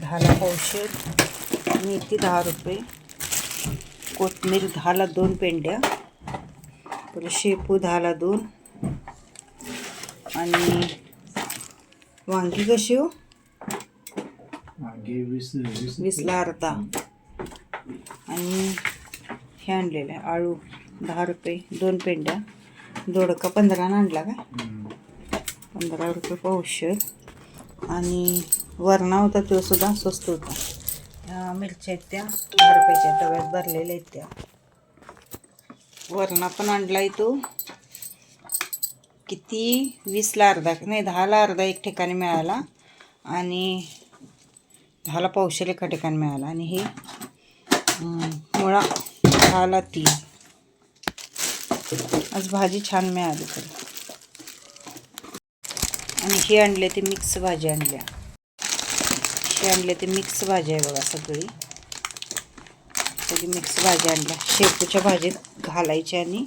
10ला पावशेर, मेथी 10 रुपये, कोथिंबीर 10ला 2 पेंड्या, परत शेपू 10ला 2 आणि वांगी कशी हो? वांगी 20ला अर्धा. आणि हे आणलेलं आहे आळू 10 रुपये 2 पेंड्या, दोडका 15 आणला का? 15 रुपये पावशेर. आणि वरणा होता तो सुद्धा स्वस्त होता. ह्या मिरच्या आहेत त्या 10 रुपयाच्या डब्यात भरलेल्या आहेत त्या. वरणा पण आणला तो किती 20ला अर्धा नाही 10ला अर्धा एक ठिकाणी मिळाला आणि 10ला पावशेर एका ठिकाणी मिळाला. आणि हे मुळा 10ला 3. आज भाजी छान मिळाली तरी. आणि हे आणले ते मिक्स भाजी आणल्या. हे आणले ते मिक्स भाजी आहे बघा सगळी मिक्स भाजी आणल्या. शेपूच्या भाजीत घालायची आणि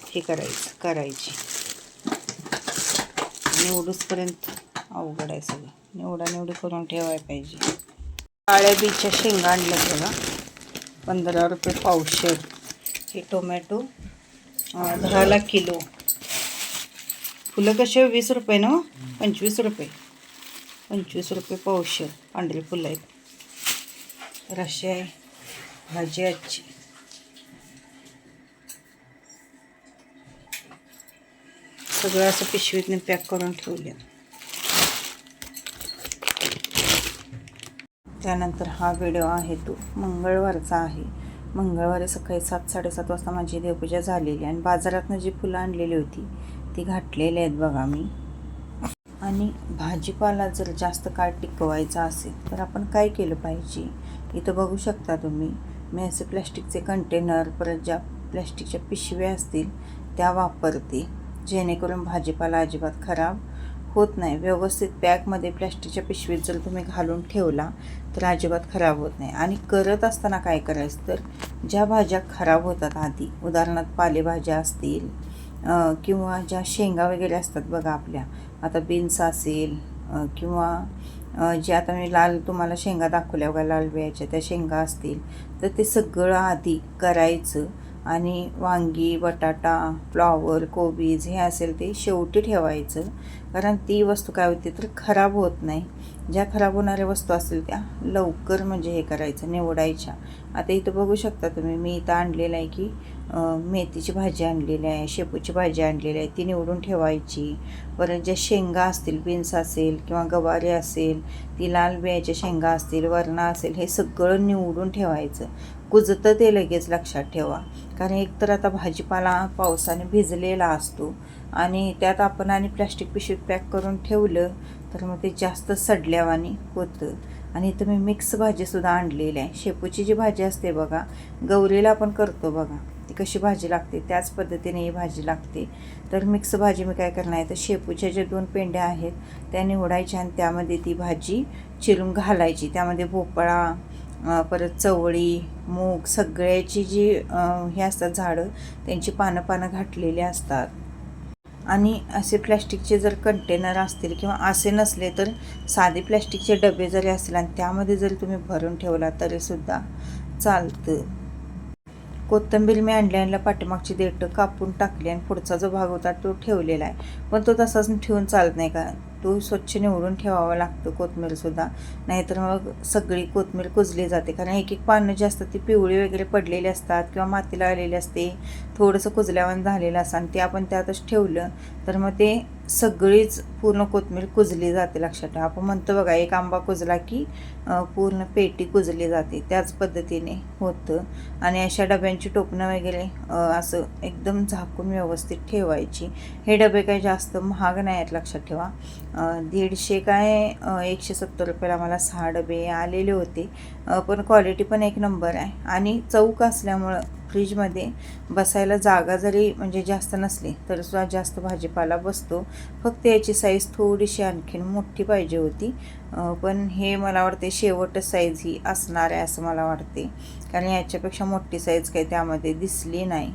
हे करायची. निवडूसपर्यंत अवघड आहे सगळं. निवडी करून ठेवायला पाहिजे. काळ्या बीच्या शेंगा आणल्यात बघा 15 रुपये पावशेर. हे टोमॅटो 10ला किलो. फुलं कसे 20 रुपये ना? 25 रुपये. 25 रुपये पावशेर पांढरी फुलं आहेत. रशी आहे भाजी आजची. सगळं असं पिशवीतने पॅक करून ठेवले. त्यानंतर हा व्हिडिओ आहे तो मंगळवारचा आहे. मंगळवारी सकाळी 7-7:30 वाजता माझी देवपूजा झालेली आणि बाजारातनं जी फुलं आणलेली होती ती घातलेली आहेत बघा मी. आणि भाजीपाला जर जास्त काळ टिकवायचा असेल तर आपण काय केलं पाहिजे? इथं बघू शकता तुम्ही. मी असे प्लॅस्टिकचे कंटेनर परत ज्या प्लॅस्टिकच्या पिशव्या असतील त्या वापरते, जेणेकरून भाजीपाला अजिबात खराब होत नाही. व्यवस्थित पॅकमध्ये प्लॅस्टिकच्या पिशवीत जर तुम्ही घालून ठेवला तर अजिबात खराब होत नाही. आणि करत असताना काय करायचं तर ज्या भाज्या खराब होतात आधी, उदाहरणार्थ पालेभाज्या असतील किंवा ज्या शेंगा वगैरे असतात बघा आपल्या, आता बीन्स असेल किंवा जे आता मी लाल तुम्हाला शेंगा दाखवल्या बघा लाल बियाच्या त्या शेंगा असतील तर ते सगळं आधी करायचं. आणि वांगी, बटाटा, फ्लॉवर, कोबीज हे असेल ते शेवटी ठेवायचं. कारण ती वस्तू काय होते तर खराब होत नाही. ज्या खराब होणाऱ्या वस्तू असतील त्या लवकर म्हणजे हे करायचं निवडायच्या. आता इथं बघू शकता तुम्ही. मी इथं आणलेलं आहे की मेथीची भाजी आणलेली आहे, शेपूची भाजी आणलेली आहे, ती निवडून ठेवायची. परत ज्या शेंगा असतील, बीन्स असेल किंवा गवारी असेल, ती लाल बियाच्या शेंगा असतील, वरणा असेल, हे सगळं निवडून ठेवायचं. कुजतं ते लगेच लक्षात ठेवा. कारण एकतर आता भाजीपाला पावसाने भिजलेला असतो आणि त्यात आपण आणि प्लॅस्टिक पिशवीत पॅक करून ठेवलं तर मग ते जास्त सडल्यावानी होतं. आणि इथं मी मिक्स भाजीसुद्धा आणलेली आहे. शेपूची जी भाजी असते बघा, गौरीला आपण करतो बघा, ती कशी भाजी लागते त्याच पद्धतीने ही भाजी लागते. तर मिक्स भाजी मी काय करणार आहे तर शेपूच्या ज्या 2 पेंड्या आहेत त्या निवडायच्या आणि त्यामध्ये ती भाजी चिरून घालायची. त्यामध्ये भोपळा, परत चवळी, मूग सगळ्याची जी हे असतात झाडं त्यांची पानं घातलेली असतात. आणि असे प्लॅस्टिकचे जर कंटेनर असतील किंवा असे नसले तर साधे प्लॅस्टिकचे डबे जरी असतील आणि त्यामध्ये जरी तुम्ही भरून ठेवला तरीसुद्धा चालतं. कोथिंबीर मी आणल्या पाठीमागची देठं कापून टाकली आणि पुढचा जो भाग होता तो ठेवलेला आहे. पण तो तसाच ठेवून चालत नाही का, तो स्वच्छ निवडून ठेवावा लागतो कोथिंबीरसुद्धा. नाहीतर मग सगळी कोथिंबीर कुजली जाते. कारण एक पानं जी असतात ती पिवळी वगैरे पडलेली असतात किंवा मातीला आलेली असते, थोडंसं कुजल्यावर झालेलं असतं आणि ते आपण त्यातच ठेवलं तर मग ते सगळीच पूर्ण कोथिंबीर कुजली जाते. लक्षात ठेवा. आपण म्हणतो बघा एक आंबा कुजला की पूर्ण पेटी कुजली जाते, त्याच पद्धतीने होतं. आणि अशा डब्यांची टोपणं वगैरे असं एकदम झाकून व्यवस्थित ठेवायची. हे डबे काही जास्त महाग नाही आहेत लक्षात ठेवा. 150 काय 170 रुपयाला मला 6 डबे आलेले होते. पण क्वालिटी पण एक नंबर आहे. आणि चौक असल्यामुळं फ्रीजमध्ये बसायला जागा जरी म्हणजे जास्त नसली तरीसुद्धा जास्त भाजीपाला बसतो. फक्त याची साईज थोडीशी आणखीन मोठी पाहिजे होती. पण हे मला वाटते शेवटच साईज ही असणार आहे असं मला वाटते. कारण याच्यापेक्षा मोठी साईज काही त्यामध्ये दिसली नाही.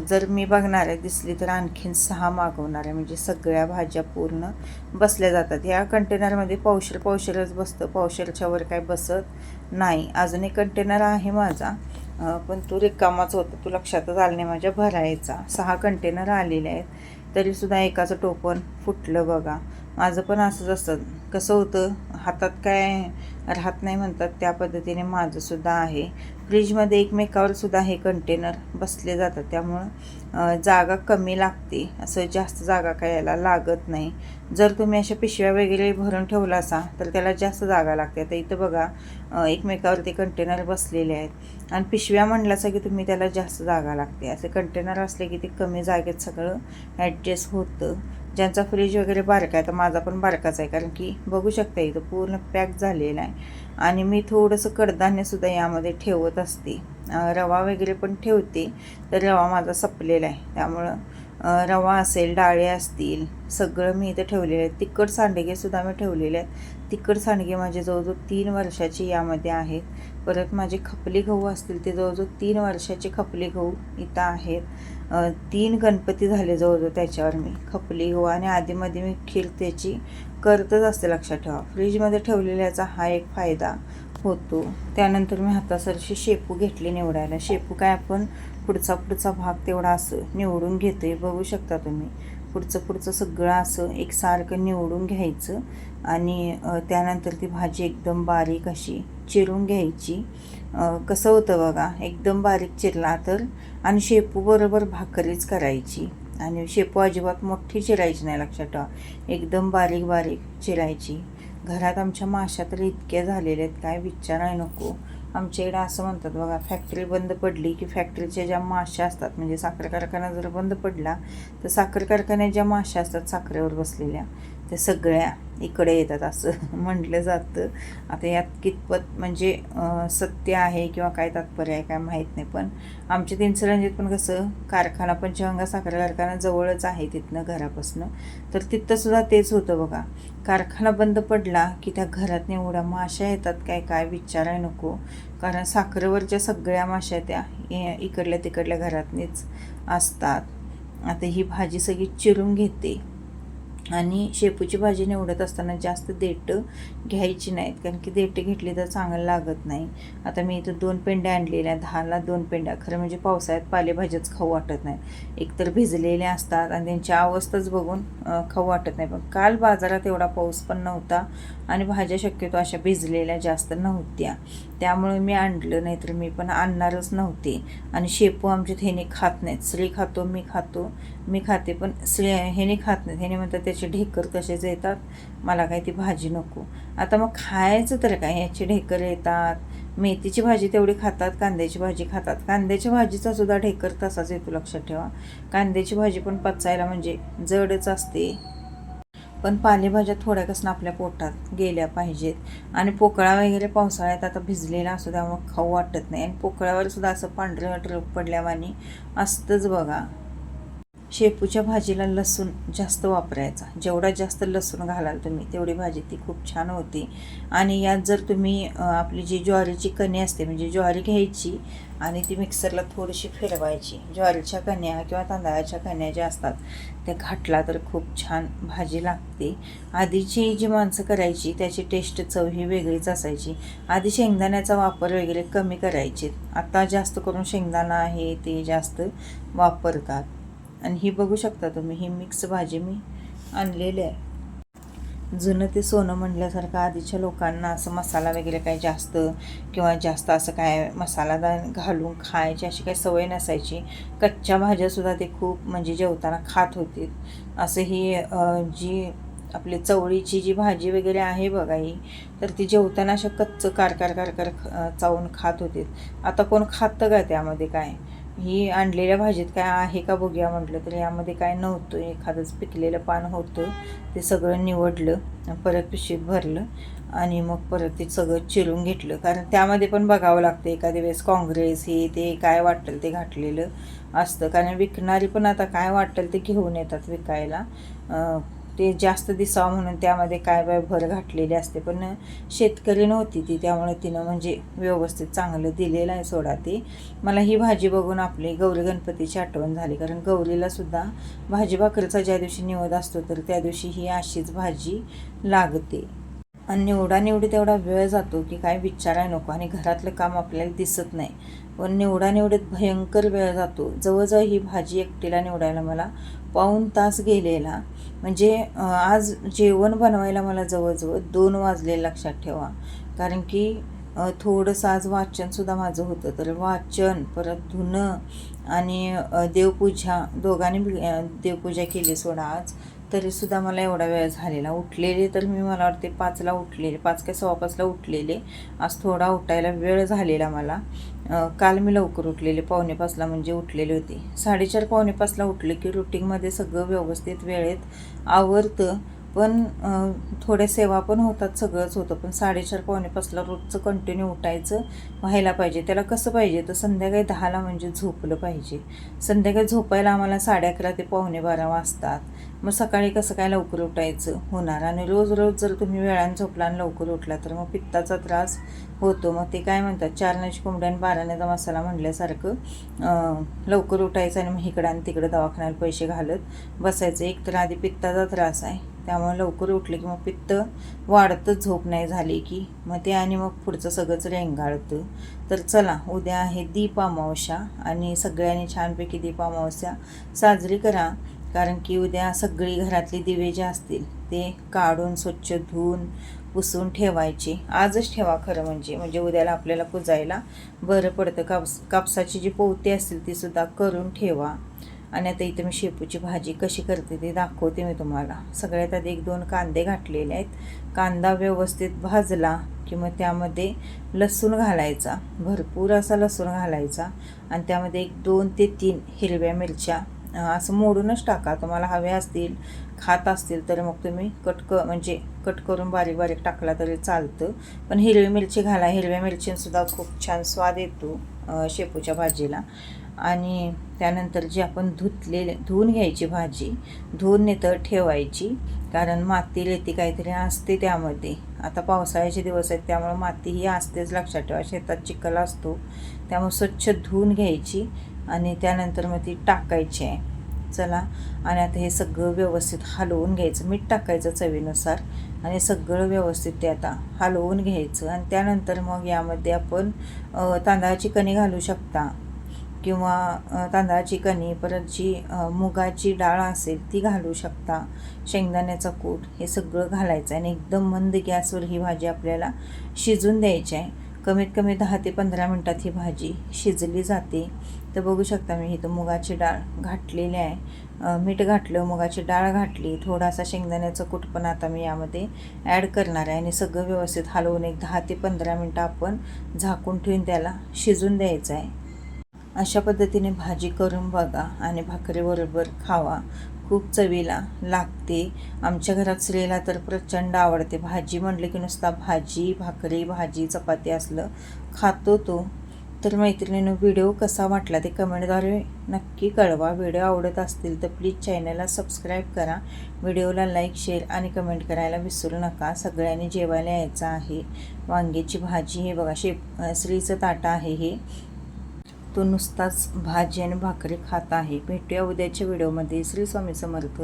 जर मी बघणार आहे दिसली तर आणखीन 6 मागवणार आहे, म्हणजे सगळ्या भाज्या पूर्ण बसल्या जातात. ह्या कंटेनरमध्ये पावशेरच बसतं, पावशेरच्या वर काय बसत नाही. अजून एक कंटेनर आहे माझा, पण तो रिकामाच होता, तो लक्षातच आला नाही माझ्या भरायचा. 6 कंटेनर आलेले आहेत, तरीसुद्धा एकाचं टोपण फुटलं बघा. माझं पण असंच असतं, कसं होतं हातात काय राहत नाही म्हणतात, त्या पद्धतीने माझंसुद्धा आहे. फ्रीजमध्ये एकमेकावर सुद्धा हे कंटेनर बसले जातात, त्यामुळं जागा कमी लागते, असं जास्त जागा काय याला लागत नाही. जर तुम्ही अशा पिशव्या वगैरे भरून ठेवला असा तर त्याला जास्त जागा लागते. आता इथं बघा एकमेकावरती कंटेनर बसलेले आहेत, आणि पिशव्या म्हणलासा की तुम्ही त्याला जास्त जागा लागते. असे कंटेनर असले की ते कमी जागेत सगळं ॲडजस्ट होतं. ज्यांचा फ्रीज वगैरे बारका आहे, तर माझा पण बारकाच आहे, कारण की बघू शकता इथं पूर्ण पॅक झालेला आहे. आणि मी थोडंसं कडधान्यसुद्धा यामध्ये ठेवत असते, रवा वगैरे पण ठेवते, तर रवा माझा संपलेला आहे, त्यामुळं रवा असेल, डाळे असतील, सगळं मी इथं ठेवलेलं आहे. तिखट सांडगेसुद्धा मी ठेवलेले आहेत. तिखट सांडगे माझे जवळजवळ 3 वर्षाचे यामध्ये आहेत. परत माझे खपली गहू असतील, ते जवळजवळ 3 वर्षाचे खपली गहू इथं आहेत. 3 गणपती झाले जवळजवळ त्याच्यावर मी खपली गहू, आणि आधीमध्ये मी खीर त्याची करतच असते, लक्षात ठेवा. फ्रीजमध्ये ठेवलेल्याचा हा एक फायदा होतो. त्यानंतर मी हातासरशी शेपू घेतली निवडायला. शेपू काय आपण पुढचा भाग तेवढा असं निवडून घेतो आहे, बघू शकता तुम्ही. पुढचं सगळं असं एकसारखं निवडून घ्यायचं, आणि त्यानंतर ती भाजी एकदम बारीक अशी चिरून घ्यायची. कसं होतं बघा, एकदम बारीक चिरला तर, आणि शेपू बरोबर भाकरीच करायची. आणि शेपू अजिबात मोठी चिरायची नाही, लक्षात ठेवा, एकदम बारीक चिरायची. घरात आमच्या माश्या तर इतक्या झालेल्या आहेत काय विचाराय नको. आमच्या इकडं असं म्हणतात बघा, फॅक्टरी बंद पडली की फॅक्टरीच्या ज्या माश्या असतात, म्हणजे साखर कारखाना जर बंद पडला तर साखर कारखान्यात ज्या माश्या असतात साखरेवर बसलेल्या, त्या सगळ्या इकडे येतात असं म्हटलं जातं. आता यात कितपत म्हणजे सत्य आहे किंवा काय तात्पर्य आहे काय माहीत नाही, पण आमच्या इचलकरंजीत पण कसं कारखाना पंचगंगा साखर कारखाना जवळच आहे तिथनं घरापासून, तर तिथंसुद्धा तेच होतं बघा. कारखाना बंद पडला की त्या घरात एवढ्या माश्या येतात काय विचाराय नको, कारण साखरेवरच्या सगळ्या माश्या त्या इकडल्या तिकडल्या घरातनीच असतात. आता ही भाजी सगळी चिरून घेते, आणि शेपूची भाजी निवडत असताना जास्त देठं घ्यायची नाहीत, कारण की देठं घेतली तर चांगलं लागत नाही. आता मी इथं 2 पेंड्या आणलेल्या, 10ला 2 पेंड्या. खरं म्हणजे पावसाळ्यात पालेभाज्याच खाऊ वाटत नाही, एकतर भिजलेल्या असतात आणि त्यांची अवस्थाच बघून खाऊ वाटत नाही. पण काल बाजारात एवढा पाऊस पण नव्हता, आणि भाज्या शक्यतो अशा भिजलेल्या जास्त नव्हत्या, त्यामुळे मी आणलं, नाही तर मी पण आणणारच नव्हते. आणि शेपू आमच्यात ह्याने खात नाहीत. श्री खातो, मी खाते, पण ह्याने खात नाहीत. ह्याने म्हणतात त्याचे ढेकर तसेच येतात, मला काय ती भाजी नको. आता मग खायचं तर काय, याचे ढेकर येतात. मेथीची भाजी तेवढी खातात, कांद्याची भाजी खातात. कांद्याच्या भाजीचा सुद्धा ढेकर तसाच येतो, लक्षात ठेवा. कांद्याची भाजी पण पचायला म्हणजे जडच असते, पण पालेभाज्या थोड्या कसं आपल्या पोटात गेल्या पाहिजेत. आणि पोकळा वगैरे पावसाळ्यात आता भिजलेला असतो, त्यामुळे खाऊ वाटत नाही. आणि पोकळ्यावर सुद्धा असं पांढरं पडल्यावानी असतंच बघा. शेपूच्या भाजीला लसूण जास्त वापरायचा, जेवढा जास्त लसूण घालाल तुम्ही तेवढी भाजी ती खूप छान होती. आणि यात जर तुम्ही आपली जी ज्वारीची कणी असते, म्हणजे ज्वारी घ्यायची आणि ती मिक्सरला थोडीशी फिरवायची. ज्वारीच्या कण्या किंवा तांदळाच्या कण्या ज्या असतात त्या घातला तर खूप छान भाजी लागते. आधीची जी माणसं करायची त्याची टेस्ट चव ही वेगळीच असायची. आधी शेंगदाण्याचा वापर वगैरे कमी करायचे, आता जास्त करून शेंगदाणा आहे ते जास्त वापरतात. आणि ही बघू शकता तुम्ही, ही मिक्स भाजी मी आणलेली आहे. जुनं ते सोनं म्हटल्यासारखं आधीच्या लोकांना असं मसाला वगैरे काही जास्त असं काय मसालादार घालून खायची अशी काही सवय नसायची. कच्च्या भाज्यासुद्धा ते खूप म्हणजे जेवताना खात होते. असं ही जी आपली चवळीची जी भाजी वगैरे आहे बघा ही, तर ती जेवताना अशा कच्चं कारकार चावून खात होते. आता कोण खातं का त्यामध्ये काय? ही आणलेल्या भाजीत काय आहे का बघूया म्हटलं तर यामध्ये काय नव्हतं. एखादंच पिकलेलं पान होतं, ते सगळं निवडलं, परत पिशवीत भरलं, आणि मग परत ते सगळं चिरून घेतलं, कारण त्यामध्ये पण बघावं लागतं. एखाद्या वेळेस काँग्रेस हे ते काय वाटेल ते घातलेलं असतं, कारण विकणारी पण आता काय वाटेल ते घेऊन येतात विकायला. ते जास्त दिसावं म्हणून त्यामध्ये काय बाय भर घातलेली असते, पण शेतकरी नव्हती ती, त्यामुळे तिनं म्हणजे व्यवस्थित चांगलं दिलेलं आहे सोडा ते. मला ही भाजी बघून आपली गौरी गणपतीची आठवण झाली, कारण गौरीलासुद्धा भाजी भाकरीचा ज्या दिवशी निवद असतो तर त्या दिवशी ही अशीच भाजी लागते. आणि निवडानिवडीत एवढा वेळ जातो की काय विचारायला नको, आणि घरातलं काम आपल्याला दिसत नाही, पण निवडानिवडीत भयंकर वेळ जातो. जवळजवळ ही भाजी एकटीला निवडायला मला पाऊण तास गेलेला. म्हणजे आज जेवण बनवायला मला जवळजवळ 2 वाजले लक्षात ठेवा, कारण की थोडंसं आज वाचनसुद्धा माझं होतं, तर वाचन परत धुणं आणि देवपूजा दोघांनी देवपूजा केली सोडा आज. तरीसुद्धा मला एवढा वेळ झालेला. उठलेले तर मला वाटते 5ला उठलेले, 5 काय 5:15ला उठलेले. आज थोडा उठायला वेळ झालेला मला. काल मी लवकर उठलेले 4:45ला म्हणजे उठलेले होते. 4:30 4:45ला उठले की रुटीनमध्ये सगळं व्यवस्थित वेळेत आवरतं, पण थोड्या सेवा पण होतात, सगळंच होतं. पण 4:30 4:45ला रोजचं कंटिन्यू उठायचं व्हायला पाहिजे. त्याला कसं पाहिजे तर संध्याकाळी 10ला म्हणजे झोपलं पाहिजे. संध्याकाळी झोपायला आम्हाला 11:30 ते 11:45 वाजतात. मग सकाळी कसं काय लवकर उठायचं होणार, आणि रोज रोज जर तुम्ही वेळानं झोपला आणि लवकर उठला तर मग पित्ताचा त्रास होतो. मग ते काय म्हणतात 4 कोंबड्या आणि 12 मसाला म्हणल्यासारखं लवकर उठायचं आणि मग इकडं आणि तिकडं दवाखान्याला पैसे घालत बसायचं. एक तर आधी पित्ताचा त्रास आहे, त्यामुळे लवकर उठले की मग पित्त वाढतच, झोप नाही झाली की मग ते, आणि मग पुढचं सगळंच रेंगाळतं. तर चला, उद्या आहे दीप अमावस्या, आणि सगळ्यांनी छानपैकी दीप अमावस्या साजरी करा, कारण की उद्या सगळी घरातली दिवे जे असतील ते काढून स्वच्छ धुवून पुसून ठेवायचे. आजच ठेवा खरं म्हणजे उद्याला आपल्याला पुजायला बरं पडतं. कापसाची जी पोवती असतील तीसुद्धा करून ठेवा. आणि आता इथं मी शेपूची भाजी कशी करते ते दाखवते मी तुम्हाला. सगळ्यात आधी 1-2 कांदे घातलेले आहेत. कांदा व्यवस्थित भाजला की मग त्यामध्ये लसूण घालायचा, भरपूर असा लसूण घालायचा, आणि त्यामध्ये 2 ते 3 हिरव्या मिरच्या असं मोडूनच टाका. तुम्हाला हवे असतील, खात असतील तर मग तुम्ही कट करून बारीक बारीक टाकला तरी चालतं, पण हिरवी मिरची घाला. हिरव्या मिरचींसुद्धा खूप छान स्वाद येतो शेपूच्या भाजीला. आणि त्यानंतर जी आपण धुवून घ्यायची भाजी, धुवून नेतर ठेवायची, कारण माती रेती काहीतरी असते त्यामध्ये. आता पावसाळ्याचे दिवस आहेत त्यामुळे माती ही असतेच, लक्षात ठेवा. शेतात चिखल असतो त्यामुळे स्वच्छ धुवून घ्यायची आणि त्यानंतर मग ती टाकायची आहे. चला, आणि आता हे सगळं व्यवस्थित हलवून घ्यायचं. मीठ टाकायचं चवीनुसार, आणि सगळं व्यवस्थित ते आता हलवून घ्यायचं. आणि त्यानंतर मग यामध्ये आपण तांदळाची कणी घालू शकता, किंवा तांदळाची कणी, परत जी मुगाची डाळ असेल ती घालू शकता, शेंगदाण्याचा कूट, हे सगळं घालायचं आणि एकदम मंद गॅसवर ही भाजी आपल्याला शिजून द्यायची आहे. कमीत कमी 10 ते 15 मिनटात ही भाजी शिजली जाते. तर बघू शकता मी इथं मुगाची डाळ घातलेली आहे, मीठ घातलं, मुगाची डाळ घातली, थोडासा शेंगदाण्याचं कूट पण आता मी यामध्ये ॲड करणार आहे, आणि सगळं व्यवस्थित हलवून एक 10 ते 15 मिनटं आपण झाकून ठेवून त्याला शिजून द्यायचं आहे. अशा पद्धतीने भाजी करून बघा आणि भाकरीबरोबर खावा, खूप चवीला लागते. आमच्या घरात स्त्रीला तर प्रचंड आवडते. भाजी म्हटलं की नुसता भाजी, भाकरी, भाजी, चपाती असलं खातो तो. तर मैत्रिणींनो, व्हिडिओ कसा वाटला ते कमेंटद्वारे नक्की कळवा. व्हिडिओ आवडत असतील तर प्लीज चॅनलला सबस्क्राईब करा, व्हिडिओला लाईक, शेअर आणि कमेंट करायला विसरू नका. सगळ्यांनी जेवायला यायचं आहे. वांग्याची भाजी, हे बघा श्रीचं ताटं आहे हे, तो नुसताच भाजी आणि भाकरी खात आहे. भेटूया उद्याच्या व्हिडिओमध्ये. श्री स्वामी समर्थ.